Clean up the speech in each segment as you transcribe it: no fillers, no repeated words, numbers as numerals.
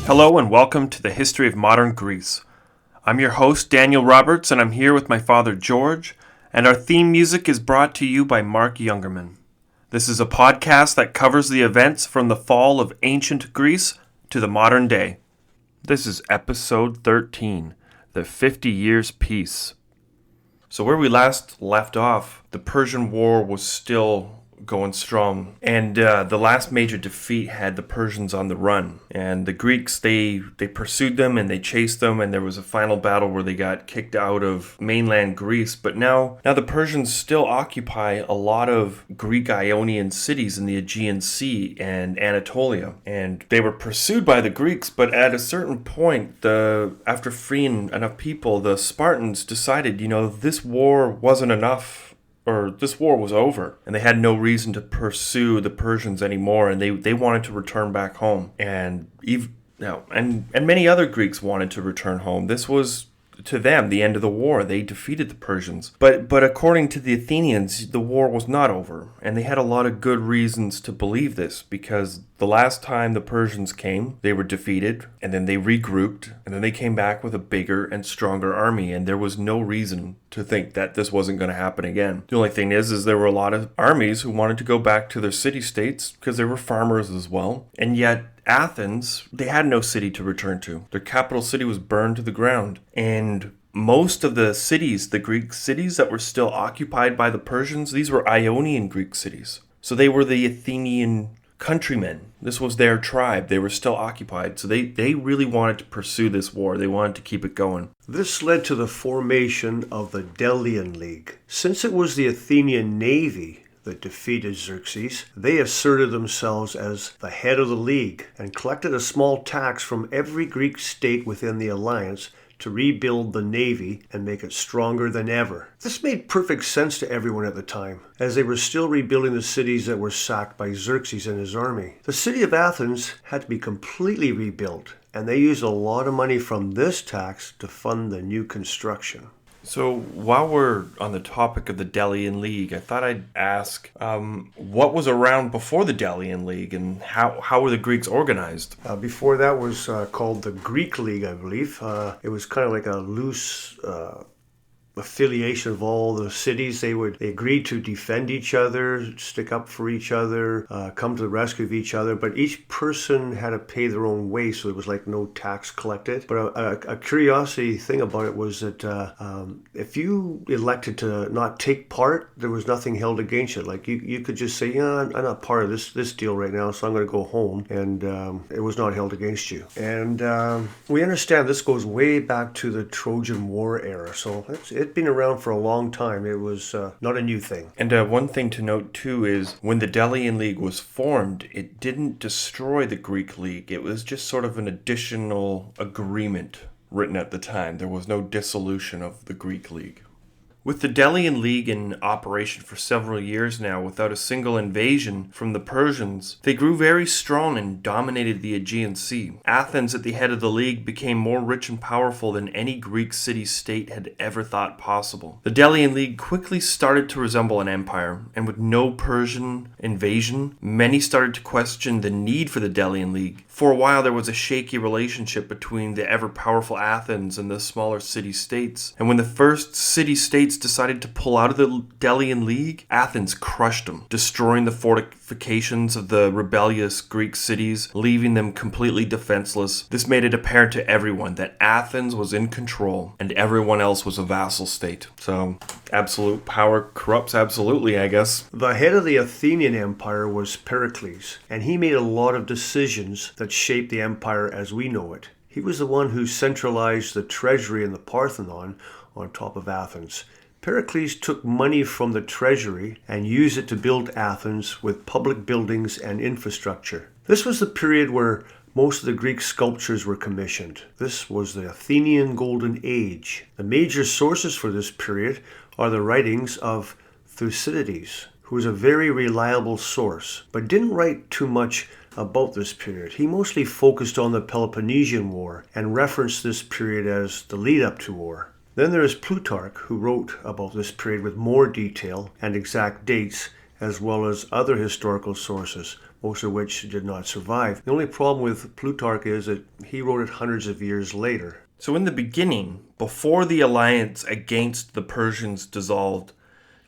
Hello and welcome to the History of Modern Greece. I'm your host, Daniel Roberts, and I'm here with my father, George, and our theme music is brought to you by Mark Youngerman. This is a podcast that covers the events from the fall of ancient Greece to the modern day. This is episode 13, the 50 Years' Peace. So where we last left off, the Persian War was still going strong, and the last major defeat had the Persians on the run, and the Greeks they pursued them and they chased them, and there was a final battle where they got kicked out of mainland Greece. But now the Persians still occupy a lot of Greek Ionian cities in the Aegean Sea and Anatolia, and they were pursued by the Greeks. But at a certain point, after freeing enough people, the Spartans decided, this war wasn't enough, or this war was over, and they had no reason to pursue the Persians anymore, and they wanted to return back home. And many other Greeks wanted to return home. This was, to them, the end of the war. They defeated the Persians. But according to the Athenians, the war was not over, and they had a lot of good reasons to believe this, because the last time the Persians came, they were defeated, and then they regrouped, and then they came back with a bigger and stronger army, and there was no reason to think that this wasn't going to happen again. The only thing is there were a lot of armies who wanted to go back to their city-states because they were farmers as well, and yet Athens, they had no city to return to. Their capital city was burned to the ground, and most of the cities, the Greek cities that were still occupied by the Persians, these were Ionian Greek cities. So they were the Athenian countrymen. This was their tribe. They were still occupied. So they really wanted to pursue this war. They wanted to keep it going. This led to the formation of the Delian League. Since it was the Athenian navy that defeated Xerxes, they asserted themselves as the head of the league and collected a small tax from every Greek state within the alliance to rebuild the navy and make it stronger than ever. This made perfect sense to everyone at the time, as they were still rebuilding the cities that were sacked by Xerxes and his army. The city of Athens had to be completely rebuilt, and they used a lot of money from this tax to fund the new construction. So while we're on the topic of the Delian League, I thought I'd ask what was around before the Delian League, and how were the Greeks organized? Before that was called the Greek League, I believe. It was kind of like a loose affiliation of all the cities. They agreed to defend each other, stick up for each other, come to the rescue of each other, but each person had to pay their own way, so there was like no tax collected. But a curiosity thing about it was that if you elected to not take part, there was nothing held against it. Like you could just say, I'm not part of this deal right now, so I'm going to go home, and it was not held against you. And we understand this goes way back to the Trojan War era, so it'd been around for a long time. It was not a new thing. And one thing to note too is when the Delian League was formed, it didn't destroy the Greek League. It was just sort of an additional agreement written at the time. There was no dissolution of the Greek League. With the Delian League in operation for several years now without a single invasion from the Persians, they grew very strong and dominated the Aegean Sea. Athens, at the head of the league, became more rich and powerful than any Greek city-state had ever thought possible. The Delian League quickly started to resemble an empire, and with no Persian invasion, many started to question the need for the Delian League. For a while, there was a shaky relationship between the ever-powerful Athens and the smaller city-states, and when the first city-states decided to pull out of the Delian League, Athens crushed them, destroying the fortifications of the rebellious Greek cities, leaving them completely defenseless. This made it apparent to everyone that Athens was in control and everyone else was a vassal state. So, absolute power corrupts absolutely, I guess. The head of the Athenian Empire was Pericles, and he made a lot of decisions that shaped the empire as we know it. He was the one who centralized the treasury in the Parthenon on top of Athens. Pericles took money from the treasury and used it to build Athens with public buildings and infrastructure. This was the period where most of the Greek sculptures were commissioned. This was the Athenian Golden Age. The major sources for this period are the writings of Thucydides, who was a very reliable source, but didn't write too much about this period. He mostly focused on the Peloponnesian War and referenced this period as the lead-up to war. Then there is Plutarch, who wrote about this period with more detail and exact dates, as well as other historical sources. most of which did not survive. The only problem with Plutarch is that he wrote it hundreds of years later. So in the beginning, before the alliance against the Persians dissolved,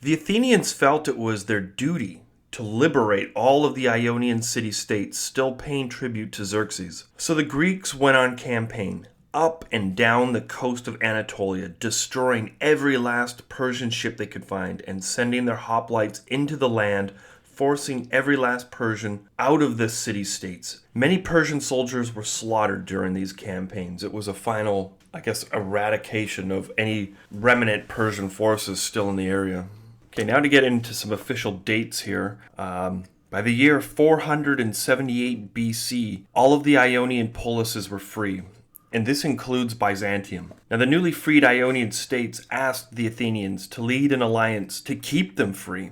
the Athenians felt it was their duty to liberate all of the Ionian city-states still paying tribute to Xerxes. So the Greeks went on campaign up and down the coast of Anatolia, destroying every last Persian ship they could find and sending their hoplites into the land, forcing every last Persian out of the city-states. Many Persian soldiers were slaughtered during these campaigns. It was a final, eradication of any remnant Persian forces still in the area. Okay, now to get into some official dates here. By the year 478 BC, all of the Ionian polises were free, and this includes Byzantium. Now, the newly freed Ionian states asked the Athenians to lead an alliance to keep them free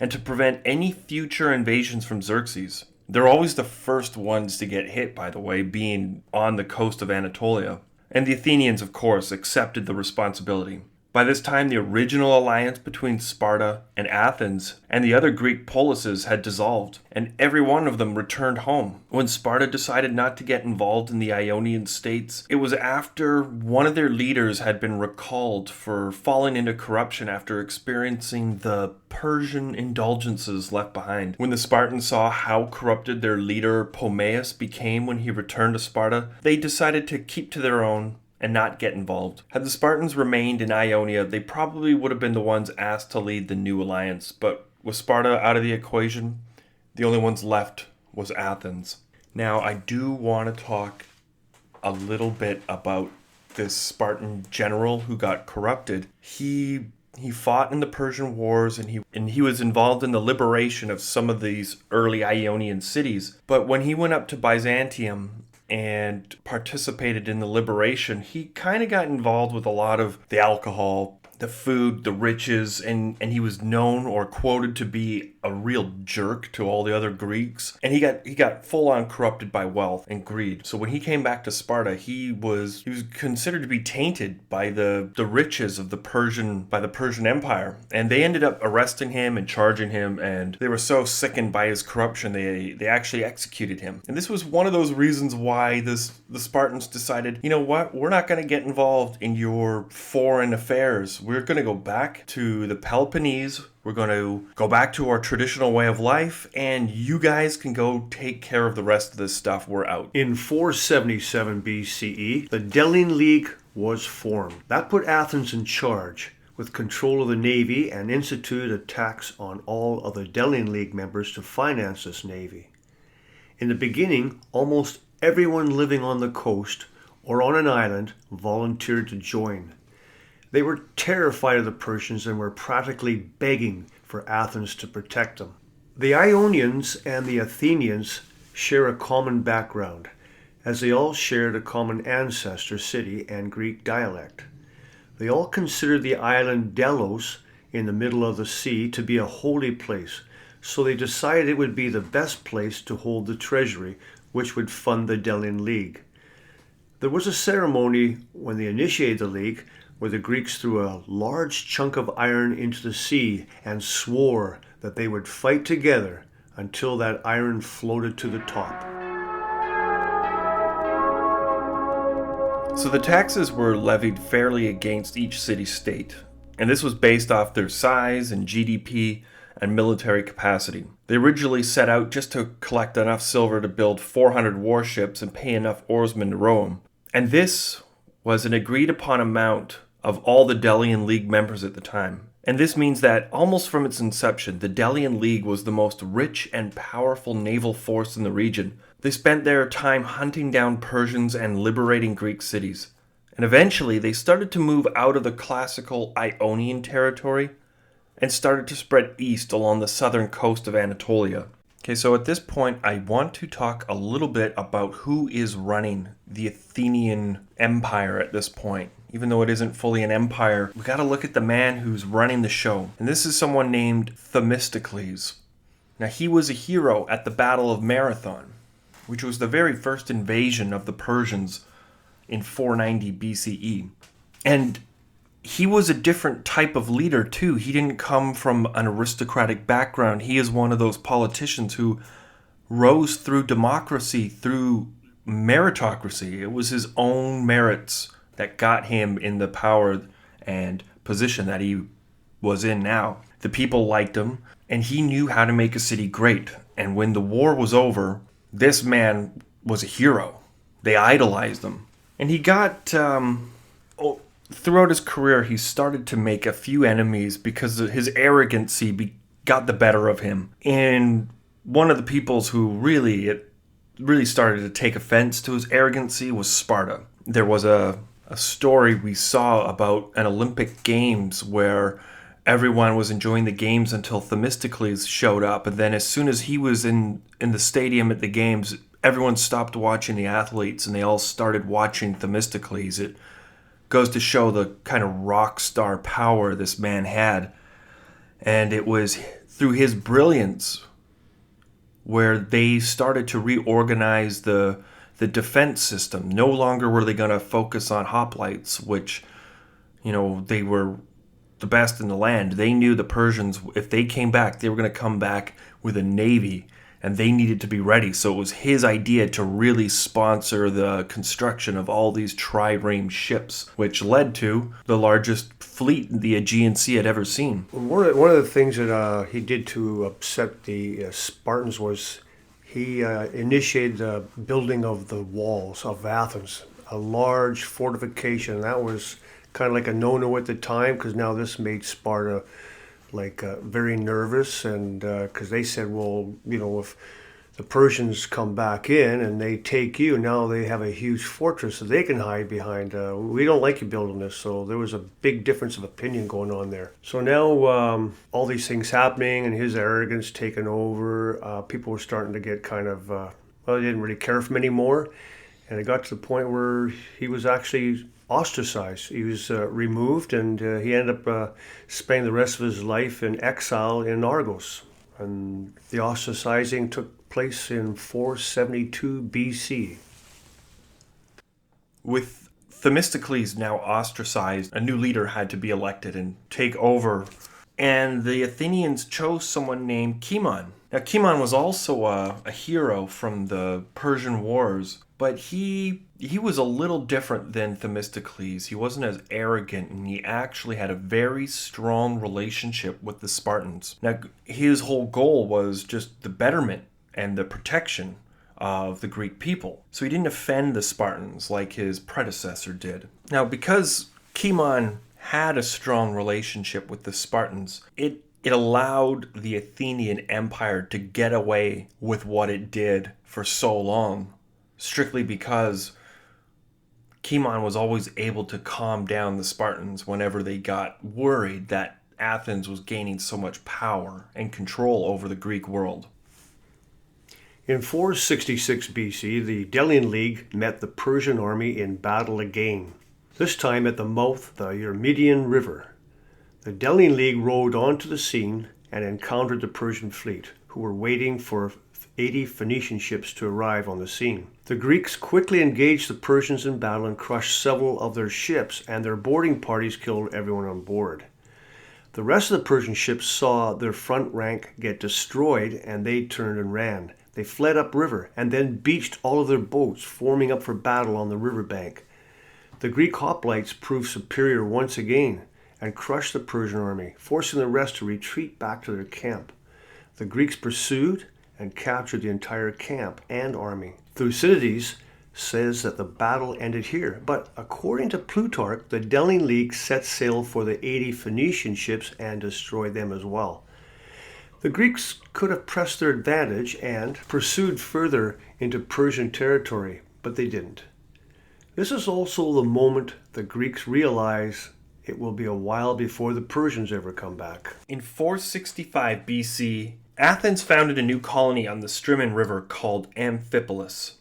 and to prevent any future invasions from Xerxes. They're always the first ones to get hit, by the way, being on the coast of Anatolia. And the Athenians, of course, accepted the responsibility. By this time, the original alliance between Sparta and Athens and the other Greek polises had dissolved, and every one of them returned home. When Sparta decided not to get involved in the Ionian states, it was after one of their leaders had been recalled for falling into corruption after experiencing the Persian indulgences left behind. When the Spartans saw how corrupted their leader Pomaeus became when he returned to Sparta, they decided to keep to their own and not get involved. Had the Spartans remained in Ionia, they probably would have been the ones asked to lead the new alliance, but with Sparta out of the equation, the only ones left was Athens. Now, I do want to talk a little bit about this Spartan general who got corrupted. He fought in the Persian wars and he was involved in the liberation of some of these early Ionian cities, but when he went up to Byzantium and participated in the liberation, he kind of got involved with a lot of the alcohol, the food, the riches, and he was known or quoted to be a real jerk to all the other Greeks. And he got full on corrupted by wealth and greed. So when he came back to Sparta, he was considered to be tainted by the riches of the Persian Empire. And they ended up arresting him and charging him, and they were so sickened by his corruption they actually executed him. And this was one of those reasons why the Spartans decided, you know what, we're not going to get involved in your foreign affairs. We're going to go back to the Peloponnese. We're going to go back to our traditional way of life, and you guys can go take care of the rest of this stuff. We're out. In 477 BCE, the Delian League was formed. That put Athens in charge, with control of the navy, and instituted a tax on all of the Delian League members to finance this navy. In the beginning, almost everyone living on the coast or on an island volunteered to join. They were terrified of the Persians and were practically begging for Athens to protect them. The Ionians and the Athenians share a common background, as they all shared a common ancestor, city, and Greek dialect. They all considered the island Delos in the middle of the sea to be a holy place, so they decided it would be the best place to hold the treasury, which would fund the Delian League. There was a ceremony when they initiated the league where the Greeks threw a large chunk of iron into the sea and swore that they would fight together until that iron floated to the top. So the taxes were levied fairly against each city-state, and this was based off their size and GDP and military capacity. They originally set out just to collect enough silver to build 400 warships and pay enough oarsmen to row them. And this was an agreed upon amount of all the Delian League members at the time. And this means that almost from its inception, the Delian League was the most rich and powerful naval force in the region. They spent their time hunting down Persians and liberating Greek cities. And eventually, they started to move out of the classical Ionian territory and started to spread east along the southern coast of Anatolia. Okay, so at this point, I want to talk a little bit about who is running the Athenian Empire at this point. Even though it isn't fully an empire, we got to look at the man who's running the show. And this is someone named Themistocles. Now, he was a hero at the Battle of Marathon, which was the very first invasion of the Persians in 490 BCE. And he was a different type of leader, too. He didn't come from an aristocratic background. He is one of those politicians who rose through democracy, through meritocracy. It was his own merits that got him in the power and position that he was in now. The people liked him, and he knew how to make a city great. And when the war was over, this man was a hero. They idolized him. And he got, throughout his career, he started to make a few enemies because his arrogancy got the better of him. And one of the peoples who really started to take offense to his arrogancy was Sparta. There was a story we saw about an Olympic Games where everyone was enjoying the games until Themistocles showed up. And then as soon as he was in the stadium at the games, everyone stopped watching the athletes and they all started watching Themistocles. It goes to show the kind of rock star power this man had. And it was through his brilliance where they started to reorganize the defense system. No longer were they going to focus on hoplites, which, they were the best in the land. They knew the Persians, if they came back, they were going to come back with a navy, and they needed to be ready. So it was his idea to really sponsor the construction of all these trireme ships, which led to the largest fleet the Aegean Sea had ever seen. One of the things that he did to upset the Spartans was he initiated the building of the walls of Athens, a large fortification. That was kind of like a no-no at the time, because now this made Sparta very nervous, and because they said, well, if the Persians come back in and they take you, now they have a huge fortress that they can hide behind. We don't like you building this. So there was a big difference of opinion going on there. So now all these things happening and his arrogance taking over, people were starting to get kind of, they didn't really care for him anymore. And it got to the point where he was actually ostracized. He was removed, and he ended up spending the rest of his life in exile in Argos. And the ostracizing took place in 472 BC. With Themistocles now ostracized, a new leader had to be elected and take over. And the Athenians chose someone named Cimon. Now, Cimon was also a hero from the Persian Wars, but he was a little different than Themistocles. He wasn't as arrogant, and he actually had a very strong relationship with the Spartans. Now, his whole goal was just the betterment and the protection of the Greek people. So he didn't offend the Spartans like his predecessor did. Now, because Cimon had a strong relationship with the Spartans, it allowed the Athenian Empire to get away with what it did for so long, strictly because Cimon was always able to calm down the Spartans whenever they got worried that Athens was gaining so much power and control over the Greek world. In 466 BC, the Delian League met the Persian army in battle again, this time at the mouth of the Eurymedian River. The Delian League rode onto the scene and encountered the Persian fleet, who were waiting for 80 Phoenician ships to arrive on the scene. The Greeks quickly engaged the Persians in battle and crushed several of their ships, and their boarding parties killed everyone on board. The rest of the Persian ships saw their front rank get destroyed, and they turned and ran. They fled upriver and then beached all of their boats, forming up for battle on the riverbank. The Greek hoplites proved superior once again and crushed the Persian army, forcing the rest to retreat back to their camp. The Greeks pursued and captured the entire camp and army. Thucydides says that the battle ended here, but according to Plutarch, the Delian League set sail for the 80 Phoenician ships and destroyed them as well. The Greeks could have pressed their advantage and pursued further into Persian territory, but they didn't. This is also the moment the Greeks realize it will be a while before the Persians ever come back. In 465 BC, Athens founded a new colony on the Strymon River called Amphipolis.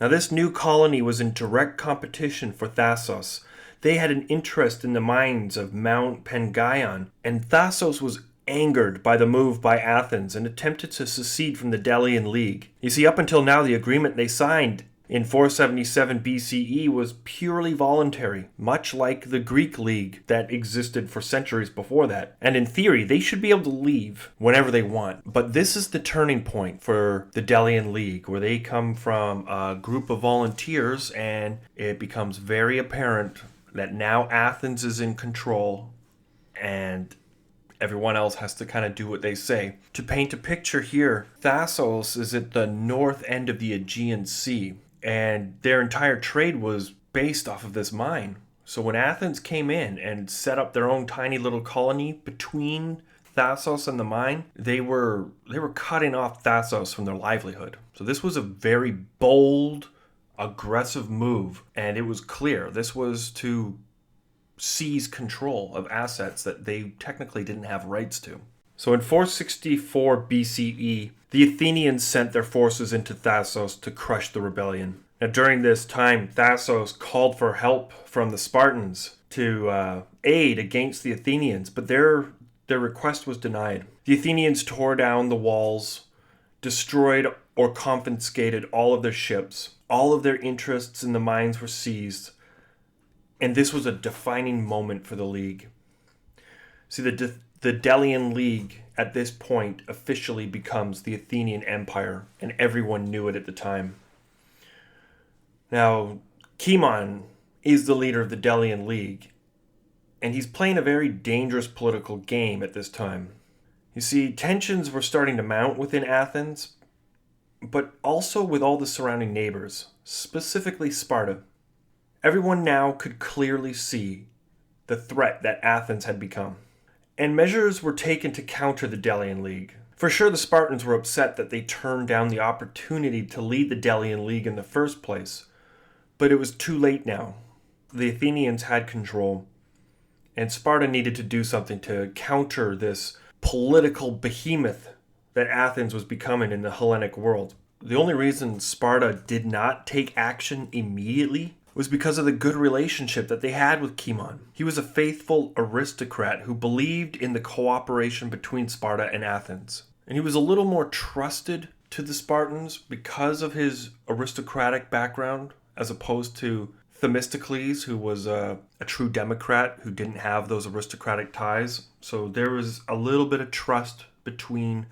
Now, this new colony was in direct competition for Thassos. They had an interest in the mines of Mount Pengaion, and Thassos was angered by the move by Athens and attempted to secede from the Delian League. You see, up until now, the agreement they signed in 477 BCE was purely voluntary, much like the Greek League that existed for centuries before that. And in theory, they should be able to leave whenever they want. But this is the turning point for the Delian League, where they come from a group of volunteers, and it becomes very apparent that now Athens is in control and everyone else has to kind of do what they say. To paint a picture here, Thassos is at the north end of the Aegean Sea, and their entire trade was based off of this mine. So when Athens came in and set up their own tiny little colony between Thassos and the mine, they were cutting off Thassos from their livelihood. So this was a very bold, aggressive move, and it was clear this was to seize control of assets that they technically didn't have rights to. So in 464 BCE, the Athenians sent their forces into Thassos to crush the rebellion. Now during this time, Thassos called for help from the Spartans to aid against the Athenians, but their request was denied. The Athenians tore down the walls, destroyed or confiscated all of their ships. All of their interests in the mines were seized. And this was a defining moment for the League. See, the Delian League at this point officially becomes the Athenian Empire, and everyone knew it at the time. Now, Cimon is the leader of the Delian League, and he's playing a very dangerous political game at this time. You see, tensions were starting to mount within Athens, but also with all the surrounding neighbors, specifically Sparta. Everyone now could clearly see the threat that Athens had become. And measures were taken to counter the Delian League. For sure, the Spartans were upset that they turned down the opportunity to lead the Delian League in the first place. But it was too late now. The Athenians had control, and Sparta needed to do something to counter this political behemoth that Athens was becoming in the Hellenic world. The only reason Sparta did not take action immediately was because of the good relationship that they had with Cimon. He was a faithful aristocrat who believed in the cooperation between Sparta and Athens. And he was a little more trusted to the Spartans because of his aristocratic background, as opposed to Themistocles, who was a true democrat who didn't have those aristocratic ties. So there was a little bit of trust between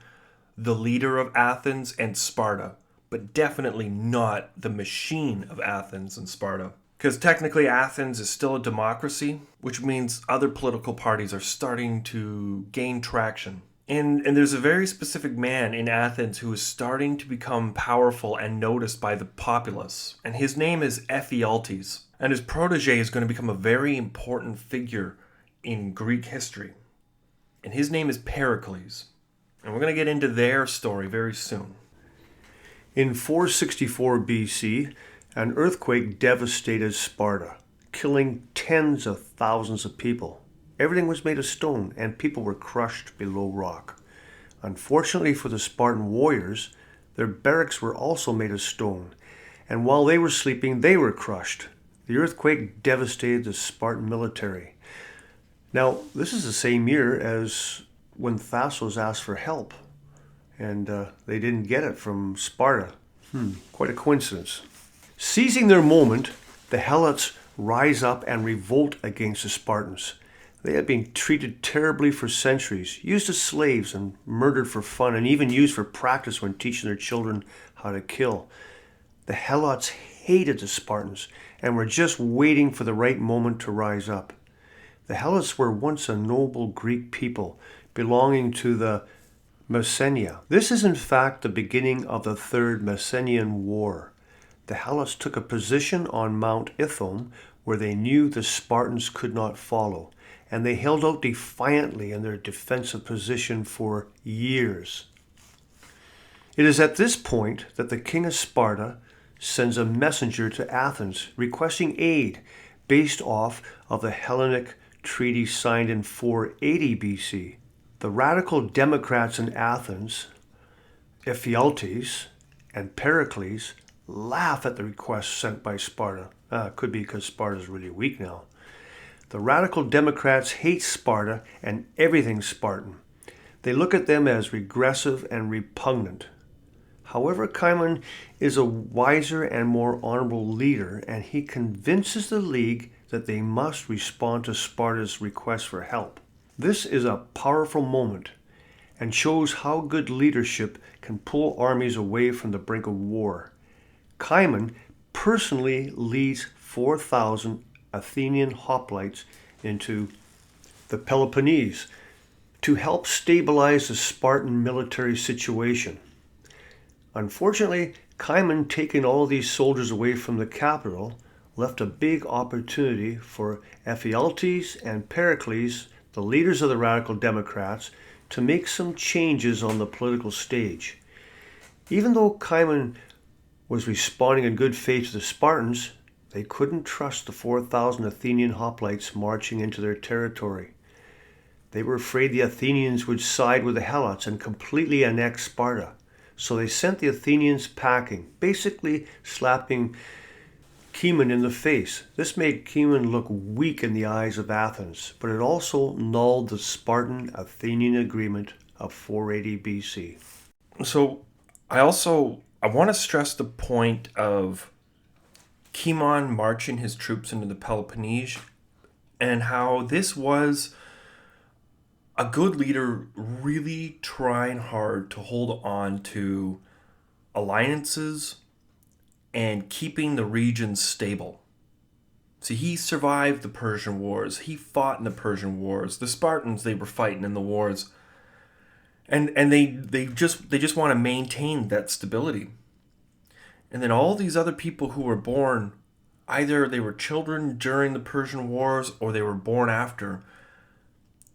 the leader of Athens and Sparta, but definitely not the machine of Athens and Sparta. Because technically Athens is still a democracy, which means other political parties are starting to gain traction. And there's a very specific man in Athens who is starting to become powerful and noticed by the populace. And his name is Ephialtes. And his protege is going to become a very important figure in Greek history. And his name is Pericles. And we're going to get into their story very soon. In 464 BC, an earthquake devastated Sparta, killing tens of thousands of people. Everything was made of stone, and people were crushed below rock. Unfortunately for the Spartan warriors, their barracks were also made of stone, and while they were sleeping, they were crushed. The earthquake devastated the Spartan military. Now, this is the same year as when Thassos asked for help, and they didn't get it from Sparta. Quite a coincidence. Seizing their moment, the Helots rise up and revolt against the Spartans. They had been treated terribly for centuries, used as slaves and murdered for fun, and even used for practice when teaching their children how to kill. The Helots hated the Spartans and were just waiting for the right moment to rise up. The Helots were once a noble Greek people belonging to the Messenia. This is in fact the beginning of the Third Messenian War. The Helots took a position on Mount Ithome where they knew the Spartans could not follow, and they held out defiantly in their defensive position for years. It is at this point that the king of Sparta sends a messenger to Athens requesting aid based off of the Hellenic treaty signed in 480 BC. The radical Democrats in Athens, Ephialtes and Pericles, laugh at the request sent by Sparta. Could be because Sparta is really weak now. The radical Democrats hate Sparta and everything Spartan. They look at them as regressive and repugnant. However, Cimon is a wiser and more honorable leader, and he convinces the League that they must respond to Sparta's request for help. This is a powerful moment and shows how good leadership can pull armies away from the brink of war. Cimon personally leads 4,000 Athenian hoplites into the Peloponnese to help stabilize the Spartan military situation. Unfortunately, Cimon taking all these soldiers away from the capital left a big opportunity for Ephialtes and Pericles, the leaders of the radical Democrats, to make some changes on the political stage. Even though Cimon was responding in good faith to the Spartans, they couldn't trust the 4,000 Athenian hoplites marching into their territory. They were afraid the Athenians would side with the Helots and completely annex Sparta. So they sent the Athenians packing, basically slapping Cimon in the face. This made Cimon look weak in the eyes of Athens, but it also nulled the Spartan-Athenian agreement of 480 BC. So I want to stress the point of Cimon marching his troops into the Peloponnese and how this was a good leader really trying hard to hold on to alliances and keeping the region stable. See, he survived the Persian Wars. He fought in the Persian Wars. The Spartans, they were fighting in the wars. And they just want to maintain that stability. And then all these other people who were born, either they were children during the Persian Wars or they were born after,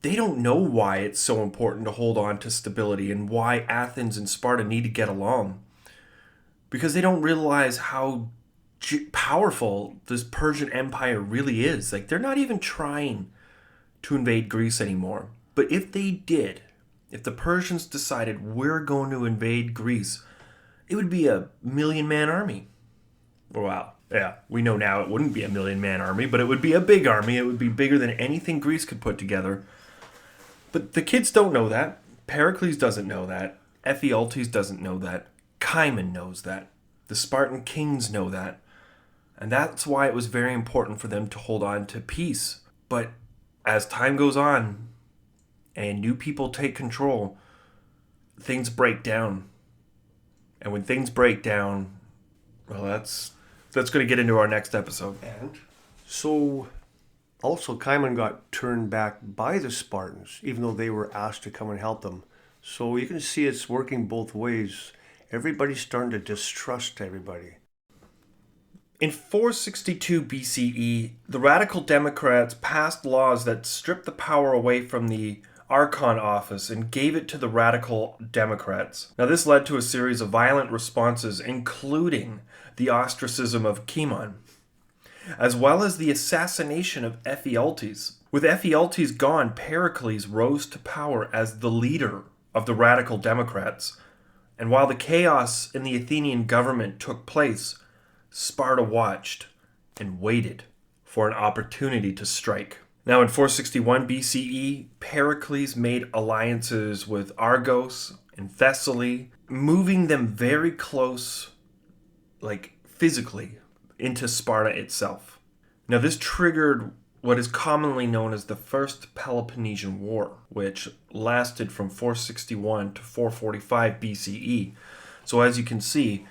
they don't know why it's so important to hold on to stability and why Athens and Sparta need to get along. Because they don't realize how powerful this Persian Empire really is. Like, they're not even trying to invade Greece anymore. But if they did, if the Persians decided we're going to invade Greece, it would be a 1,000,000-man army. Well, yeah, we know now it wouldn't be a 1,000,000-man army, but it would be a big army. It would be bigger than anything Greece could put together. But the kids don't know that. Pericles doesn't know that. Ephialtes doesn't know that. Cimon knows that. The Spartan kings know that. And that's why it was very important for them to hold on to peace. But as time goes on and new people take control, things break down. And when things break down, well, that's going to get into our next episode. And so also Cimon got turned back by the Spartans, even though they were asked to come and help them. So you can see it's working both ways. Everybody's starting to distrust everybody. In 462 BCE, the radical Democrats passed laws that stripped the power away from the Archon office and gave it to the radical Democrats. Now, this led to a series of violent responses, including the ostracism of Cimon, as well as the assassination of Ephialtes. With Ephialtes gone, Pericles rose to power as the leader of the radical Democrats. And while the chaos in the Athenian government took place, Sparta watched and waited for an opportunity to strike. Now in 461 BCE, Pericles made alliances with Argos and Thessaly, moving them very close, like physically, into Sparta itself. Now this triggered what is commonly known as the First Peloponnesian War, which lasted from 461 to 445 BCE. So as you can see,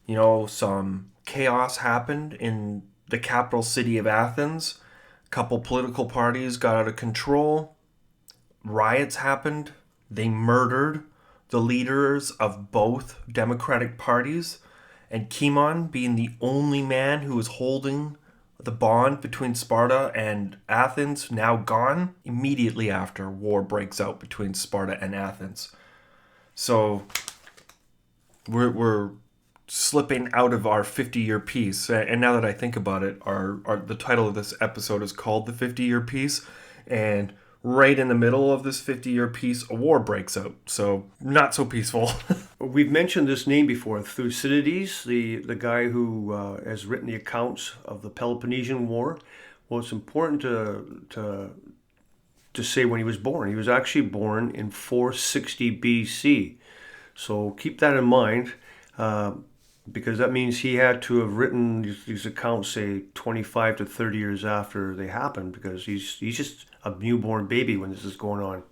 some chaos happened in the capital city of Athens. A couple political parties got out of control. Riots happened. They murdered the leaders of both democratic parties. And Cimon, being the only man who was holding the bond between Sparta and Athens, now gone, immediately after war breaks out between Sparta and Athens. So we're slipping out of our 50-year peace. And now that I think about it, the title of this episode is called The 50-Year Peace. And right in the middle of this 50-year peace, a war breaks out. So not so peaceful. We've mentioned this name before, Thucydides, the guy who has written the accounts of the Peloponnesian War. Well, it's important to say when he was born. He was actually born in 460 BC. So keep that in mind. because that means he had to have written these accounts, say, 25 to 30 years after they happened, because he's just a newborn baby when this is going on.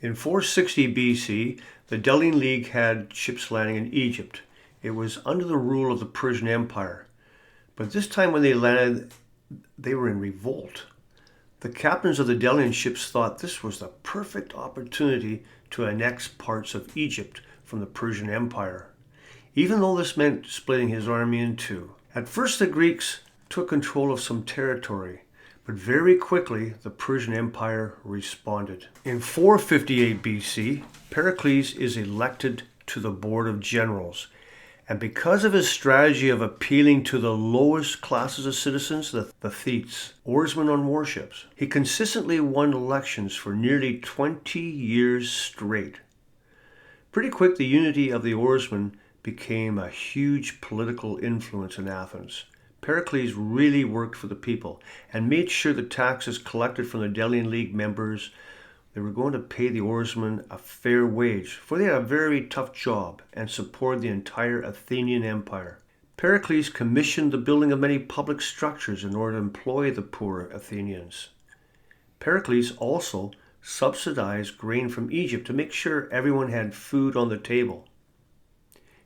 In 460 BC, the Delian League had ships landing in Egypt. It was under the rule of the Persian Empire. But this time when they landed, they were in revolt. The captains of the Delian ships thought this was the perfect opportunity to annex parts of Egypt from the Persian Empire, even though this meant splitting his army in two. At first, the Greeks took control of some territory, but very quickly the Persian Empire responded. In 458 BC, Pericles is elected to the board of generals, and because of his strategy of appealing to the lowest classes of citizens, the Thetes, oarsmen on warships, he consistently won elections for nearly 20 years straight. Pretty quick, the unity of the oarsmen became a huge political influence in Athens. Pericles really worked for the people and made sure the taxes collected from the Delian League members, they were going to pay the oarsmen a fair wage, for they had a very tough job and supported the entire Athenian Empire. Pericles commissioned the building of many public structures in order to employ the poor Athenians. Pericles also subsidized grain from Egypt to make sure everyone had food on the table.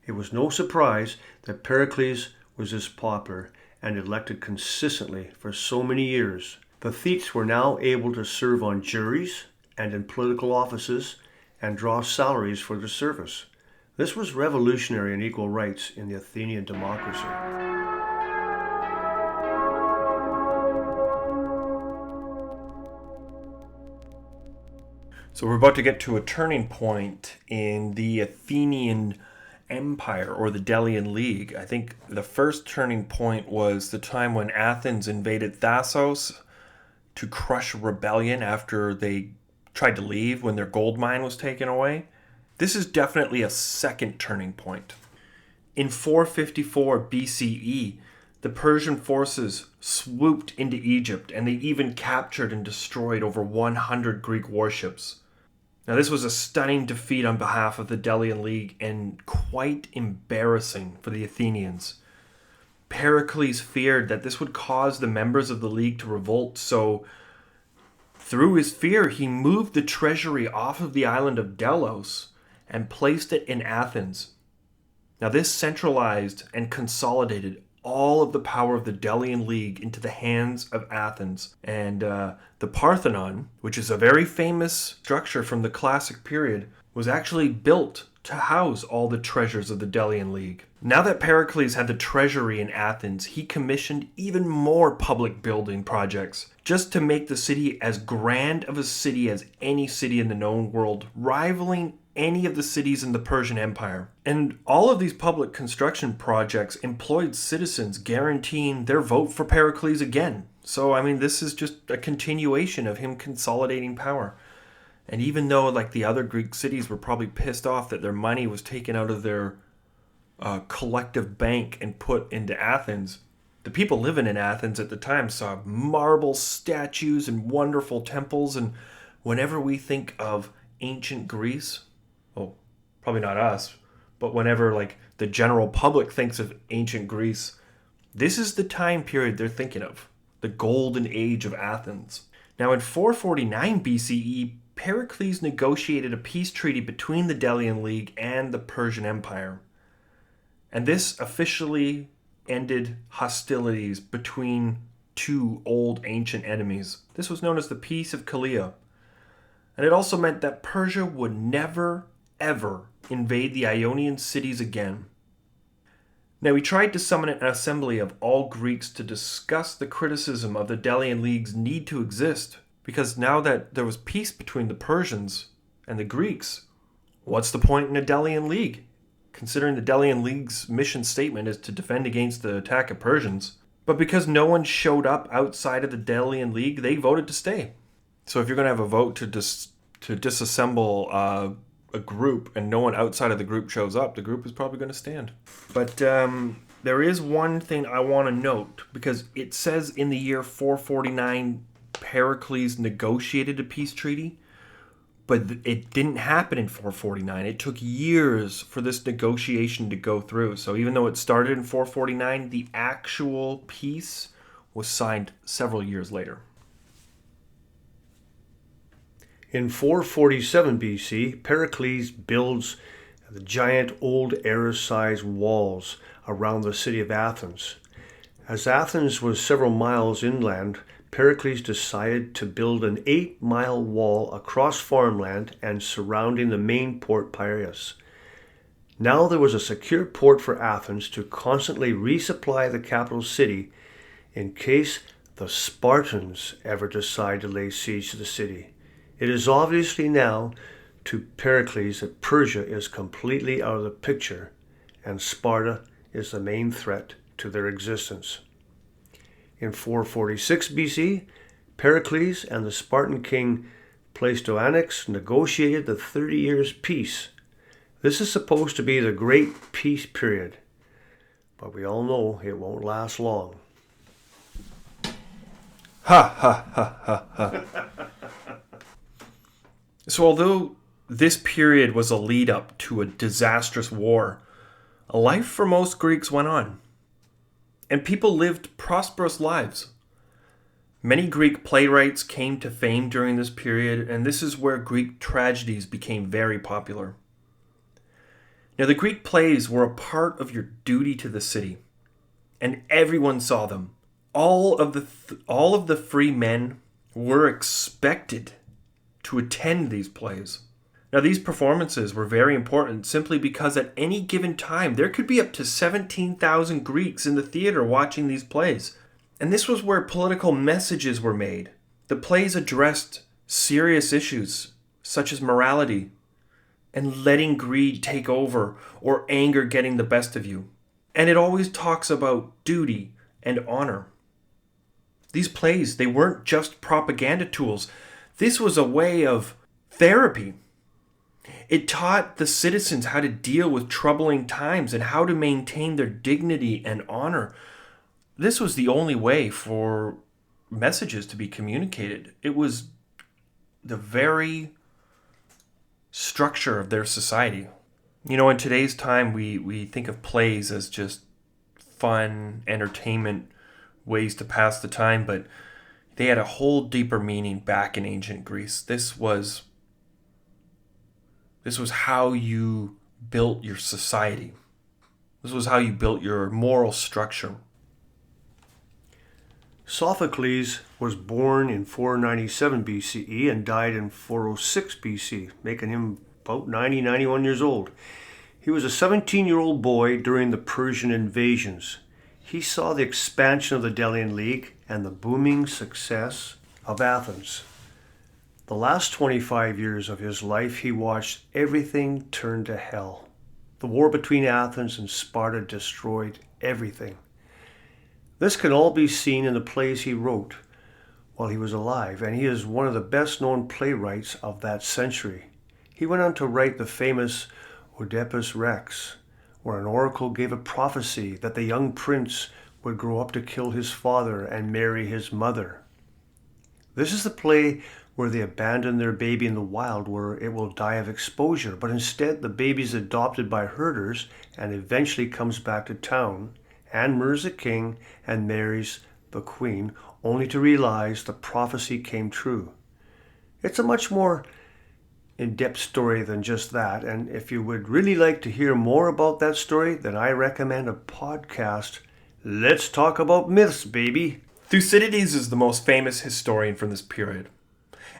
It was no surprise that Pericles was this popular and elected consistently for so many years. The Thetes were now able to serve on juries and in political offices and draw salaries for their service. This was revolutionary and equal rights in the Athenian democracy. So we're about to get to a turning point in the Athenian Empire, or the Delian League. I think the first turning point was the time when Athens invaded Thassos to crush a rebellion after they tried to leave when their gold mine was taken away. This is definitely a second turning point. In 454 BCE, the Persian forces swooped into Egypt, and they even captured and destroyed over 100 Greek warships. Now, this was a stunning defeat on behalf of the Delian League and quite embarrassing for the Athenians. Pericles feared that this would cause the members of the League to revolt, so through his fear, he moved the treasury off of the island of Delos and placed it in Athens. Now, this centralized and consolidated all of the power of the Delian League into the hands of Athens. And the Parthenon, which is a very famous structure from the classic period, was actually built to house all the treasures of the Delian League. Now that Pericles had the treasury in Athens, he commissioned even more public building projects just to make the city as grand of a city as any city in the known world, rivaling any of the cities in the Persian Empire. And all of these public construction projects employed citizens, guaranteeing their vote for Pericles again. So, I mean, this is just a continuation of him consolidating power. And even though, like, the other Greek cities were probably pissed off that their money was taken out of their collective bank and put into Athens, the people living in Athens at the time saw marble statues and wonderful temples. And whenever we think of ancient Greece, well, probably not us, but whenever, like, the general public thinks of ancient Greece, this is the time period they're thinking of, the golden age of Athens. Now, in 449 BCE, Pericles negotiated a peace treaty between the Delian League and the Persian Empire. And this officially ended hostilities between two old ancient enemies. This was known as the Peace of Calais. And it also meant that Persia would never, ever invade the Ionian cities again. Now, he tried to summon an assembly of all Greeks to discuss the criticism of the Delian League's need to exist, because now that there was peace between the Persians and the Greeks, what's the point in a Delian League? Considering the Delian League's mission statement is to defend against the attack of Persians. But because no one showed up outside of the Delian League, they voted to stay. So if you're going to have a vote to disassemble a group and no one outside of the group shows up, the group is probably going to stand. But there is one thing I want to note, because it says in the year 449 Pericles negotiated a peace treaty, But it didn't happen in 449. It took years for this negotiation to go through. So even though it started in 449, the actual peace was signed several years later. In 447 BC, Pericles builds the giant old era-sized walls around the city of Athens. As Athens was several miles inland, Pericles decided to build an 8-mile wall across farmland and surrounding the main port Piraeus. Now there was a secure port for Athens to constantly resupply the capital city in case the Spartans ever decide to lay siege to the city. It is obviously now to Pericles that Persia is completely out of the picture and Sparta is the main threat to their existence. In 446 BC, Pericles and the Spartan king Pleistoanax negotiated the 30 Years' Peace. This is supposed to be the Great Peace Period, but we all know it won't last long. Ha ha ha ha ha. So although this period was a lead up to a disastrous war, life for most Greeks went on, and people lived prosperous lives. Many Greek playwrights came to fame during this period, and this is where Greek tragedies became very popular. Now, the Greek plays were a part of your duty to the city, and everyone saw them. All of the free men were expected to attend these plays. Now, these performances were very important simply because at any given time there could be up to 17,000 Greeks in the theater watching these plays. And this was where political messages were made. The plays addressed serious issues such as morality and letting greed take over or anger getting the best of you. And it always talks about duty and honor. These plays, they weren't just propaganda tools. This was a way of therapy. It taught the citizens how to deal with troubling times and how to maintain their dignity and honor. This was the only way for messages to be communicated. It was the very structure of their society. You know, in today's time, we think of plays as just fun, entertainment, ways to pass the time, but they had a whole deeper meaning back in ancient Greece. This was how you built your society. This was how you built your moral structure. Sophocles was born in 497 BCE and died in 406 BC, making him about 91 years old. He was a 17-year-old boy during the Persian invasions. He saw the expansion of the Delian League and the booming success of Athens. The last 25 years of his life, he watched everything turn to hell. The war between Athens and Sparta destroyed everything. This can all be seen in the plays he wrote while he was alive, and he is one of the best-known playwrights of that century. He went on to write the famous Oedipus Rex, where an oracle gave a prophecy that the young prince would grow up to kill his father and marry his mother. This is the play where they abandon their baby in the wild where it will die of exposure, but instead the baby is adopted by herders and eventually comes back to town and murders the king and marries the queen, only to realize the prophecy came true. It's a much more in-depth story than just that, and if you would really like to hear more about that story, then I recommend a podcast. Let's talk about myths, baby. Thucydides is the most famous historian from this period.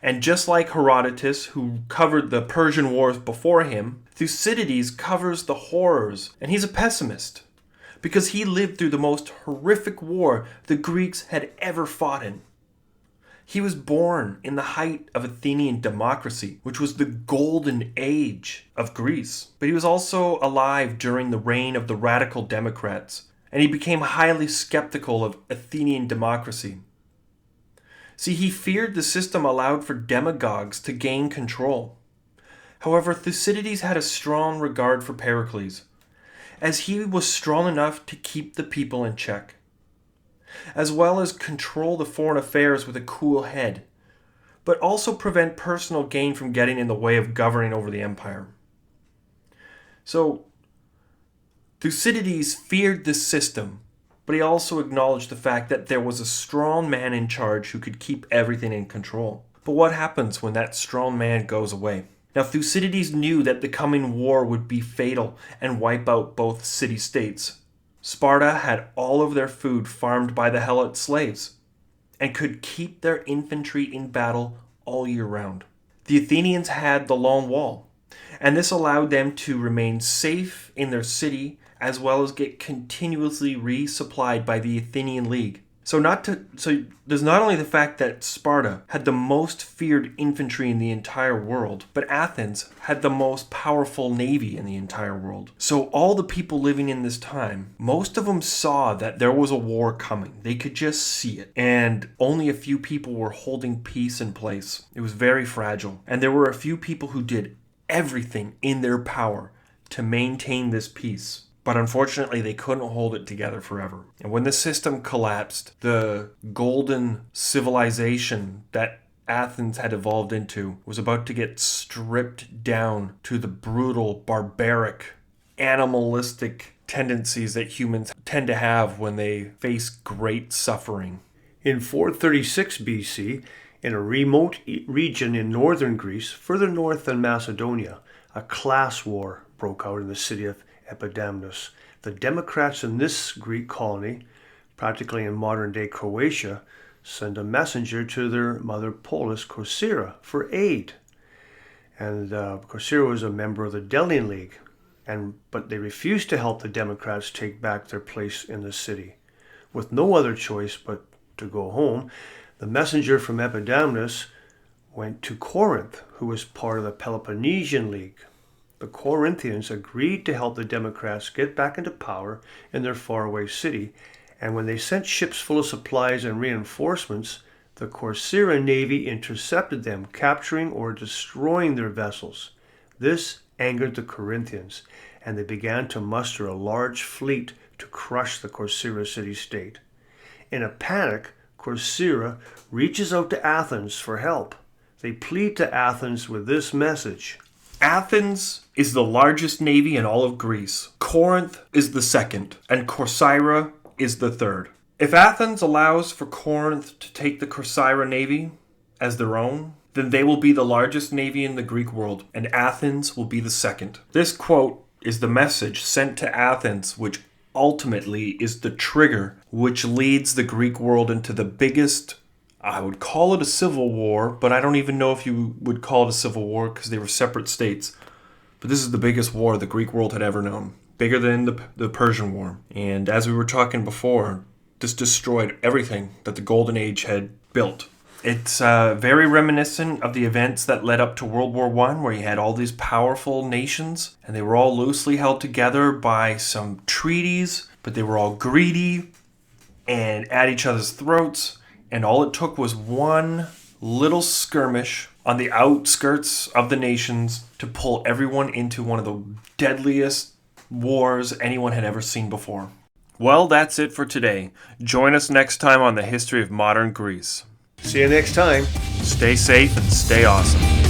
And just like Herodotus, who covered the Persian wars before him, Thucydides covers the horrors, and he's a pessimist because he lived through the most horrific war the Greeks had ever fought in. He was born in the height of Athenian democracy, which was the golden age of Greece. But he was also alive during the reign of the radical Democrats, and he became highly skeptical of Athenian democracy. See, he feared the system allowed for demagogues to gain control. However, Thucydides had a strong regard for Pericles, as he was strong enough to keep the people in check, as well as control the foreign affairs with a cool head. but also prevent personal gain from getting in the way of governing over the empire. So, Thucydides feared this system, but he also acknowledged the fact that there was a strong man in charge who could keep everything in control. But what happens when that strong man goes away? Now, Thucydides knew that the coming war would be fatal and wipe out both city-states. Sparta had all of their food farmed by the Helot slaves and could keep their infantry in battle all year round. The Athenians had the Long Wall, and this allowed them to remain safe in their city as well as get continuously resupplied by the Athenian League. So there's not only the fact that Sparta had the most feared infantry in the entire world, but Athens had the most powerful navy in the entire world. So all the people living in this time, most of them saw that there was a war coming. They could just see it. And only a few people were holding peace in place. It was very fragile. And there were a few people who did everything in their power to maintain this peace. But unfortunately, they couldn't hold it together forever. And when the system collapsed, the golden civilization that Athens had evolved into was about to get stripped down to the brutal, barbaric, animalistic tendencies that humans tend to have when they face great suffering. In 436 BC, in a remote region in northern Greece, further north than Macedonia, a class war broke out in the city of Epidamnus. The Democrats in this Greek colony, practically in modern-day Croatia, send a messenger to their mother polis, Corcyra, for aid. And Corcyra was a member of the Delian League, but they refused to help the Democrats take back their place in the city. With no other choice but to go home, the messenger from Epidamnus went to Corinth, who was part of the Peloponnesian League. The Corinthians agreed to help the Democrats get back into power in their faraway city, and when they sent ships full of supplies and reinforcements, the Corcyra navy intercepted them, capturing or destroying their vessels. This angered the Corinthians, and they began to muster a large fleet to crush the Corcyra city-state. In a panic, Corcyra reaches out to Athens for help. They plead to Athens with this message: Athens is the largest navy in all of Greece. Corinth is the second, and Corcyra is the third. If Athens allows for Corinth to take the Corcyra navy as their own, then they will be the largest navy in the Greek world, and Athens will be the second. This quote is the message sent to Athens, which ultimately is the trigger which leads the Greek world into the biggest, I would call it a civil war, but I don't even know if you would call it a civil war because they were separate states. But this is the biggest war the Greek world had ever known, bigger than the Persian War. And as we were talking before, this destroyed everything that the Golden Age had built. It's very reminiscent of the events that led up to World War I, where you had all these powerful nations, and they were all loosely held together by some treaties, but they were all greedy and at each other's throats. And all it took was one little skirmish on the outskirts of the nations to pull everyone into one of the deadliest wars anyone had ever seen before. Well, that's it for today. Join us next time on the history of modern Greece. See you next time. Stay safe and stay awesome.